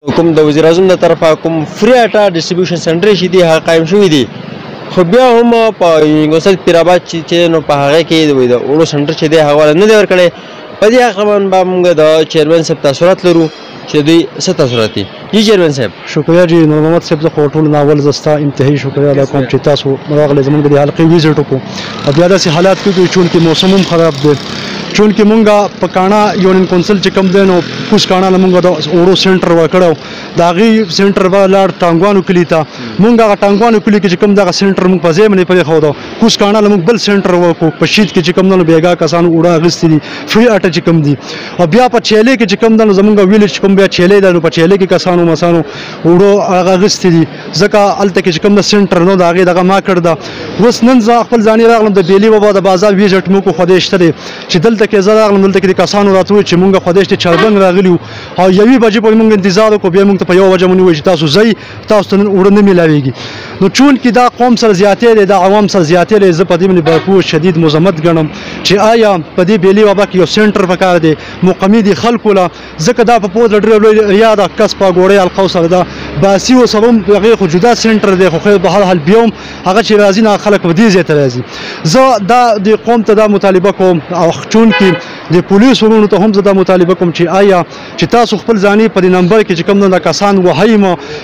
کوم د وزیر اعظم د طرفه کوم فری اټا ډیسټریبیوشن سنټر چې دی هغه قایم شوی دی، خو بیا هم په یونیورسيټي پیرآباد چې نو په هغه کې د وړو سنټر چې دی هغه نه دی ورکړی. په دې اړه به موږ د چیرمن صاحب تاثرات لرو چې دوی څه تاثرات دي. جی چیرمن صاحب. شکریہ جی نور محمد صاحب زه خو ټول ناول زستا انتهایی شکریہ ادا کوم چې تاسو راغلی زموږ د حلقې ویزټ وکړو. بیا داسې حالات کې دوی چونکې موسم هم خراب دی، چونکې مونږ په کاڼا یونین کونسل چې کوم دی نو کوز کاڼا له مونږ د اوړو سنټر ورکړی، د هغې سنټر به لاړ ټانګوانو کلي ته. مونږ هغه ټانګوانو کلي کې چې کوم دغه سنټر مونږ په ځای باندې پرېښودو، کوز کاڼا له مونږ بل سنټر وکړو. په شید کې چې کوم دی نو بېګا کسانو اوړه اخیستي دي فري اټه چې کوم دي. او بیا په چیلې کې چې کوم دی نو زمونږ ویلېج چې کوم بیا چیلې ده نو په چیلې کې کسانو مسانو اوړو هغه اخیستي دي، ځکه هلته کې چې کوم د سنټر نو د هغې دغه ما کړ ده. اوس نن زه خپل ځاني راغلم د بیلي بابا د بازار ویزټ مو کو خدای شته دی چې دلته کې زه راغلم، دلته کې د کسانو راته وویل چې مونږ خدای شته چربنګ راغلي وو او 1 بجې پورې مونږ انتظار وکړو، بیا مونږ ته په 1 بجه مونږ وویل چې تاسو ځئ، تاسو ته نن اوړه نه میلاویږي. نو چونکې دا قوم سره زیاتې دی، دا عوام سره زیاتې دی، زه په دې باندې بهپوه شدید مذمت ګڼم چې آیا په دې بیلي بابا کې یو سنټر پکار دی مقامي دي خلکو له، ځکه دا په پوز ډېر لوی ریا ده کسبه ګوړۍ القو سره ده باسي و سره هم هغې خو جدا سنټر دی، خو خیر به هر حال بیا هم هغه چې راځي نه خلک په دې ځای ته راځي. زه دا د قوم ته دا مطالبه کوم او چونکې د پولیس ورونو ته هم زه دا مطالبه کوم چې آیا چې تاسو خپل ځاني په دې نمبر کې چې کوم نه کسان وهئ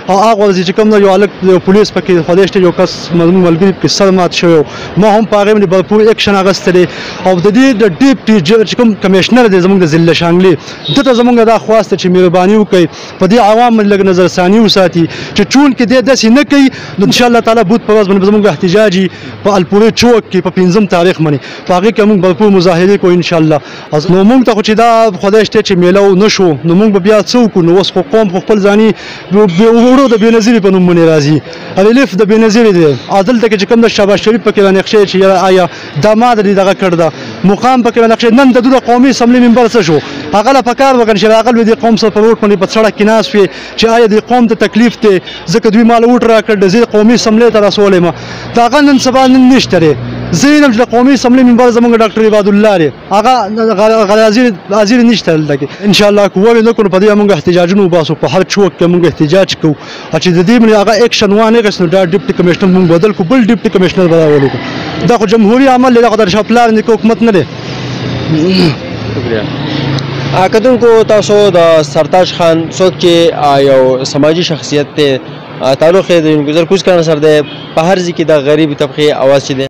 او هغه ورځې چې کوم نه یو هلک پولیس پکې خدای شته یو کس زموږ ملګري پکې سر مات شوی و، ما هم په هغې باندې بهپور اکشن اخیستی دی. او د دې د ډیپټي چې کوم کمیشنر دی زموږ د ضلع شانګلې، ده ته زموږ دا خواست چې مهرباني وکړئ په دې عوام باندې لږ نظرثاني وساتي چې چونکې دی داسې نه کوي نو انشاءالله تعالی بود په ورځ باندې زموږ احتجاجي په الپورې چوک کې په 5 تاریخ باندې په هغې کې موږ بهپور مظاهرې کوو انشاءالله. نو موږ ته خو چې دا خدای شته چې میله نه شو نو موږ به بیا څه وکړو. نو اوس خو قوم خو خپل ځاني وړو د بېنظیرې په نوم باندې راځي، ریلیف د بېنظیرې دی. دلته کې چې کوم د شهباز شریف پکې رانقشې چې یاره آیا دا ما د دغه کړ ده مقام پکې رانقشې. نن د دوی د قومي اسمبلۍ ممبر څه شو، هغه له په کار وکړي چې راغلی وي د قوم سره په روډ باندې په سړک کې ناست وي چې آیا د قوم ته تکلیف دی ځکه دوی ما له ووټ راکړ زه قومي اسمبلۍ ته رسولی یم. د هغه نن سبا نن نشته دی. زه وینم چې د قومي اسمبلۍ ممبر زموږ ډاکټر عباد الله دی، هغه حاضر نشته دلته کې. انشاءالله که ووې نه کړو په دې موږ احتجاجونه وباسو، په هر چوک کې موږ احتجاج کوو چې د دې باندې هغه اکشن وانه اخیست نو دا ډیپټي کمیشنر موږ بدل کړو، بل ډیپټي کمیشنر به راولو. دا خو جمهوري عمل دی، دا خو د شاه پلار نیکه حکومت نه دی. شکریہ. کتونکو تاسو د سرتاج خان څوک چې یو سماجي شخصیت دی، تعلق یې د گذر کوز کاڼا سره دی، په هر ځای کې د غریب طبقې اواز چې دی